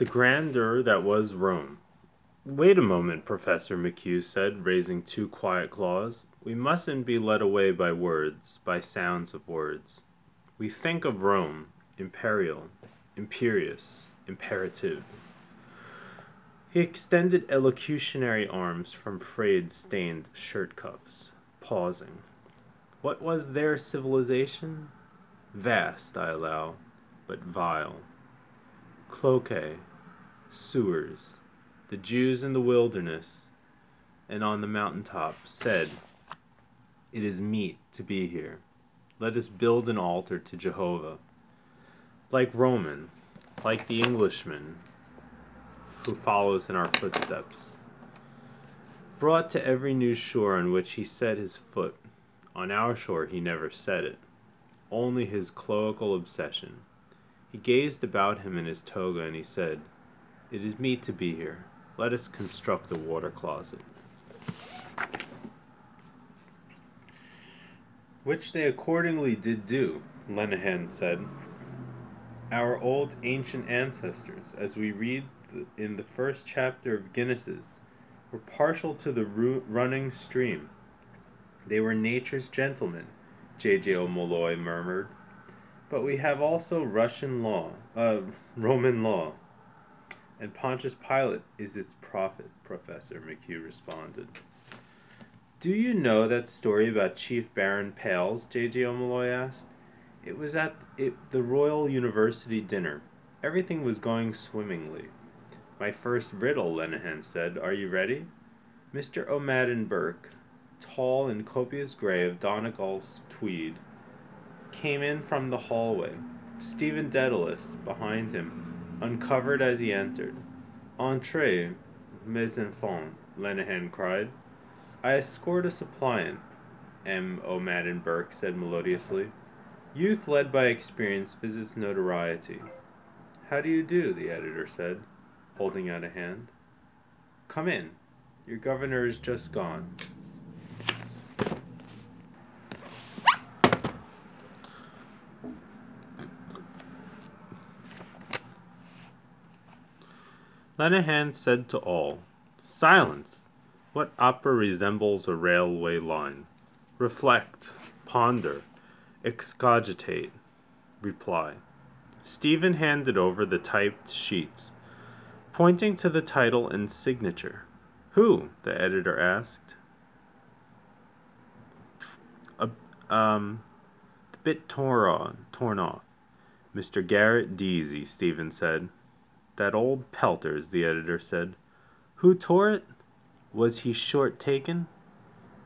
The grandeur that was Rome. Wait a moment, Professor McHugh said, raising two quiet claws. We mustn't be led away by words, by sounds of words. We think of Rome, imperial, imperious, imperative. He extended elocutionary arms from frayed, stained shirt cuffs, pausing. What was their civilization? Vast, I allow, but vile. Cloacae, sewers, the Jews in the wilderness and on the mountaintop said, "It is meet to be here. Let us build an altar to Jehovah." Like Roman, like the Englishman who follows in our footsteps. Brought to every new shore on which he set his foot. On our shore he never set it. Only his cloacal obsession. He gazed about him in his toga and he said, "It is meet to be here. Let us construct a water closet." Which they accordingly did do, Lenehan said. Our old ancient ancestors, as we read in the first chapter of Guinness's, were partial to the running stream. They were nature's gentlemen, J.J. O'Molloy murmured. But we have also Roman law. And Pontius Pilate is its prophet, Professor McHugh responded. Do you know that story about Chief Baron Pales? J.J. O'Molloy asked. It was at the Royal University dinner. Everything was going swimmingly. My first riddle, Lenehan said. Are you ready? Mr. O'Madden Burke, tall and copious gray of Donegal's tweed, came in from the hallway. Stephen Dedalus, behind him, uncovered as he entered. Entrez, mes enfants, Lenehan cried. I escort a suppliant, M. O'Madden Burke said melodiously. Youth led by experience visits notoriety. How do you do, the editor said, holding out a hand. Come in. Your governor is just gone. Lenehan said to all, Silence! What opera resembles a railway line? Reflect, ponder, excogitate, reply. Stephen handed over the typed sheets, pointing to the title and signature. Who? The editor asked. The bit torn off. Mr. Garrett Deasy, Stephen said. That old Pelters, the editor said. Who tore it? Was he short taken?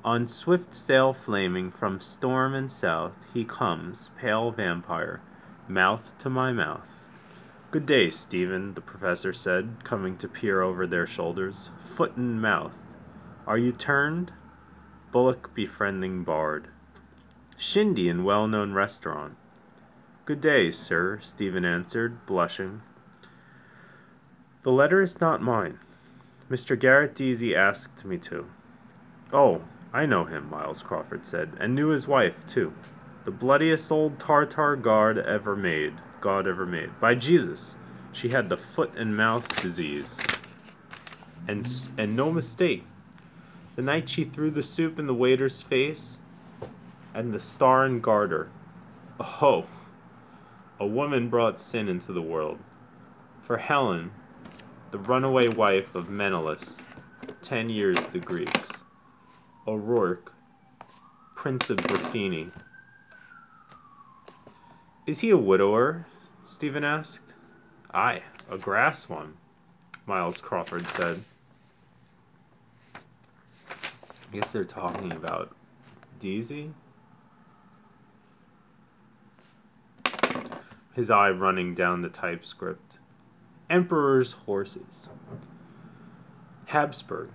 On swift sail flaming from storm and south, he comes, pale vampire, mouth to my mouth. Good day, Stephen, the professor said, coming to peer over their shoulders. Foot and mouth. Are you turned? Bullock befriending bard. Shindy in well-known restaurant. Good day, sir, Stephen answered, blushing. The letter is not mine. Mr. Garrett Deasy asked me to. Oh, I know him, Miles Crawford said, and knew his wife, too. The bloodiest old Tartar God ever made. By Jesus, she had the foot and mouth disease. And no mistake. The night she threw the soup in the waiter's face, and the star and garter. Oh, a woman brought sin into the world. For Helen, the runaway wife of Menelaus, 10 years the Greeks. O'Rourke, Prince of Buffini. Is he a widower? Stephen asked. Aye, a grass one, Miles Crawford said. I guess they're talking about Deasy? His eye running down the typescript. Emperor's horses. Habsburg.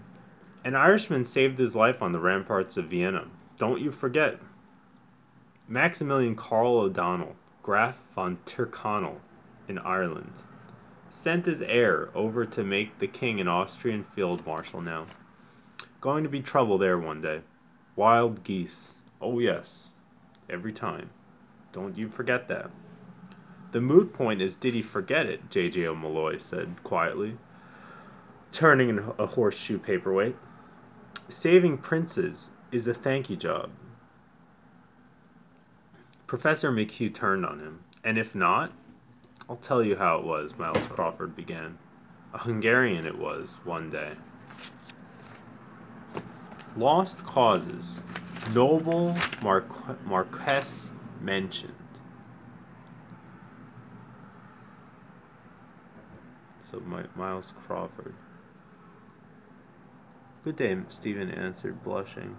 An Irishman saved his life on the ramparts of Vienna. Don't you forget. Maximilian Carl O'Donnell, Graf von Tyrconnell, in Ireland. Sent his heir over to make the king an Austrian field marshal now. Going to be trouble there one day. Wild geese. Oh yes. Every time. Don't you forget that. The moot point is, did he forget it? J.J. O'Malloy said quietly, turning a horseshoe paperweight. Saving princes is a thank you job. Professor McHugh turned on him. And if not, I'll tell you how it was, Miles Crawford began. A Hungarian it was, one day. Lost causes. Noble Marquess mentioned. So Miles Crawford. Good day, Stephen answered, blushing.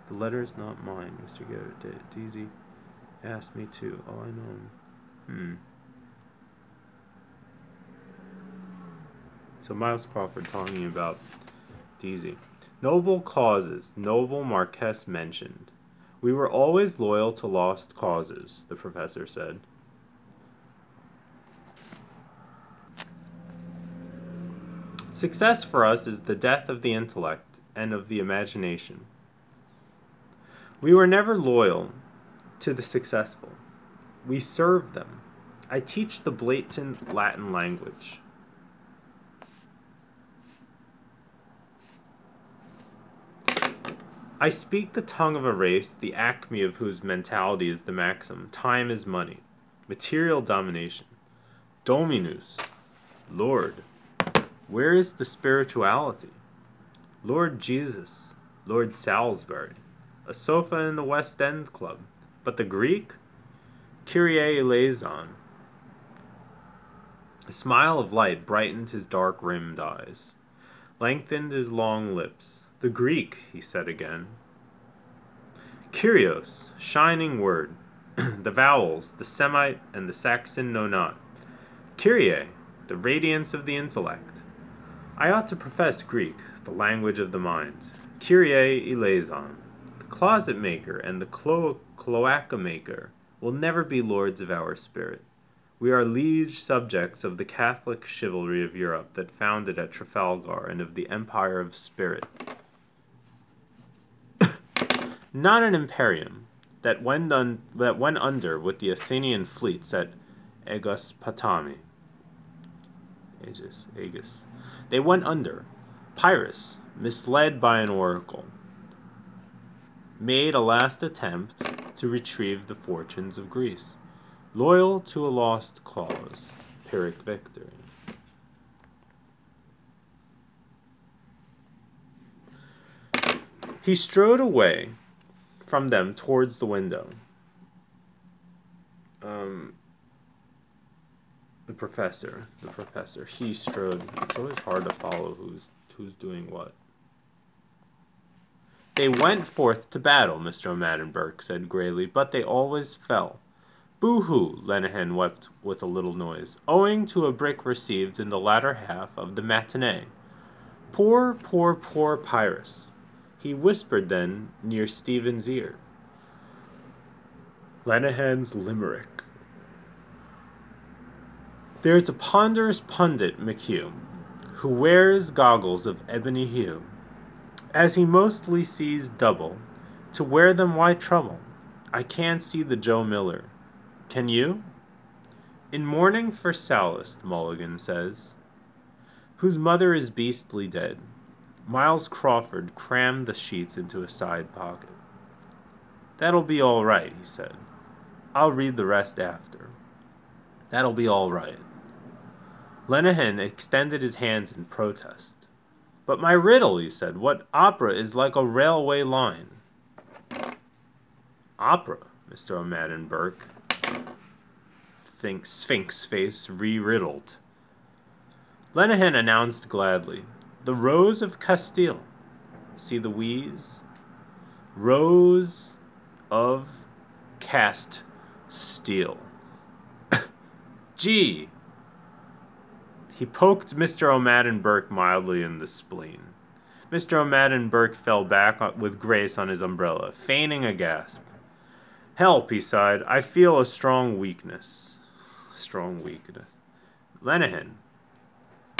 The letter is not mine, Mr. Garrett. Deasy asked me to. Oh, I know. So Miles Crawford talking about Deasy. Noble causes, noble Marquess mentioned. We were always loyal to lost causes, the professor said. Success for us is the death of the intellect and of the imagination. We were never loyal to the successful. We serve them. I teach the blatant Latin language. I speak the tongue of a race, the acme of whose mentality is the maxim. Time is money. Material domination. Dominus. Lord. Where is the spirituality? Lord Jesus. Lord Salisbury. A sofa in the West End Club. But the Greek? Kyrie eleison. A smile of light brightened his dark-rimmed eyes, lengthened his long lips. The Greek, he said again. Kyrios, shining word. The vowels, the Semite and the Saxon know not. Kyrie, the radiance of the intellect. I ought to profess Greek, the language of the mind. Kyrie eleison. The closet maker and the cloaca maker will never be lords of our spirit. We are liege subjects of the Catholic chivalry of Europe that founded at Trafalgar and of the Empire of Spirit. Not an imperium that went under with the Athenian fleets at Aegospotami. Aegis. They went under. Pyrrhus, misled by an oracle, made a last attempt to retrieve the fortunes of Greece. Loyal to a lost cause. Pyrrhic victory. He strode away from them towards the window. The professor. He strode. It's always hard to follow who's doing what. They went forth to battle, Mr. O'Madden Burke said grayly, but they always fell. Boo-hoo, Lenehan wept with a little noise, owing to a brick received in the latter half of the matinee. Poor, poor, poor Pyrrhus. He whispered then near Stephen's ear. Lenehan's limerick. There's a ponderous pundit, McHugh, who wears goggles of ebony hue. As he mostly sees double, to wear them why trouble? I can't see the Joe Miller. Can you? In mourning for Sallust, Mulligan says, whose mother is beastly dead. Miles Crawford crammed the sheets into a side pocket. That'll be all right, he said. I'll read the rest after. That'll be all right. Lenehan extended his hands in protest. But my riddle, he said, what opera is like a railway line? Opera, Mr. O'Madden Burke. Sphinx face re-riddled. Lenehan announced gladly, the Rose of Castile. See the wheeze? Rose of cast steel. Gee! He poked Mr. O'Madden Burke mildly in the spleen. Mr. O'Madden Burke fell back with grace on his umbrella, feigning a gasp. Help, he sighed. I feel a strong weakness. Lenehan,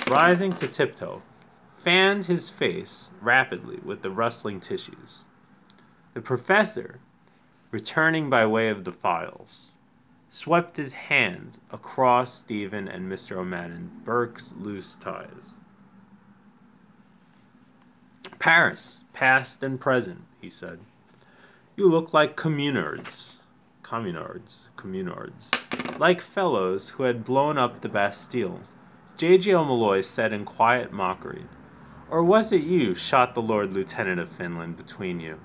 rising to tiptoe, fanned his face rapidly with the rustling tissues. The professor, returning by way of the files, swept his hand across Stephen and Mr. O'Madden Burke's loose ties. Paris, past and present, he said. You look like communards, like fellows who had blown up the Bastille. J.G. O'Malloy said in quiet mockery, or was it you shot the Lord Lieutenant of Finland between you?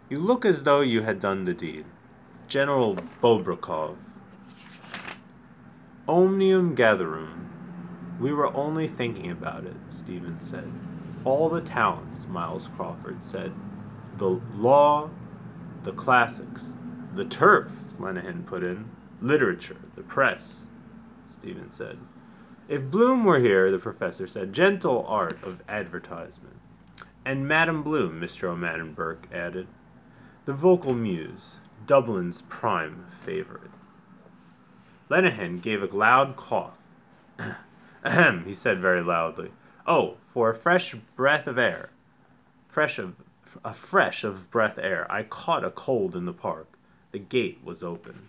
You look as though you had done the deed. General Bobrikov. Omnium gatherum. We were only thinking about it, Stephen said. All the talents, Miles Crawford said. The law, the classics, the turf, Lenehan put in. Literature, the press, Stephen said. If Bloom were here, the professor said, gentle art of advertisement. And Madame Bloom, Mr. O'Madden Burke added. The vocal muse, Dublin's prime favorite. Lenehan gave a loud cough. Ahem, he said very loudly. Oh, for a fresh breath of air. Fresh of breath air. I caught a cold in the park. The gate was open.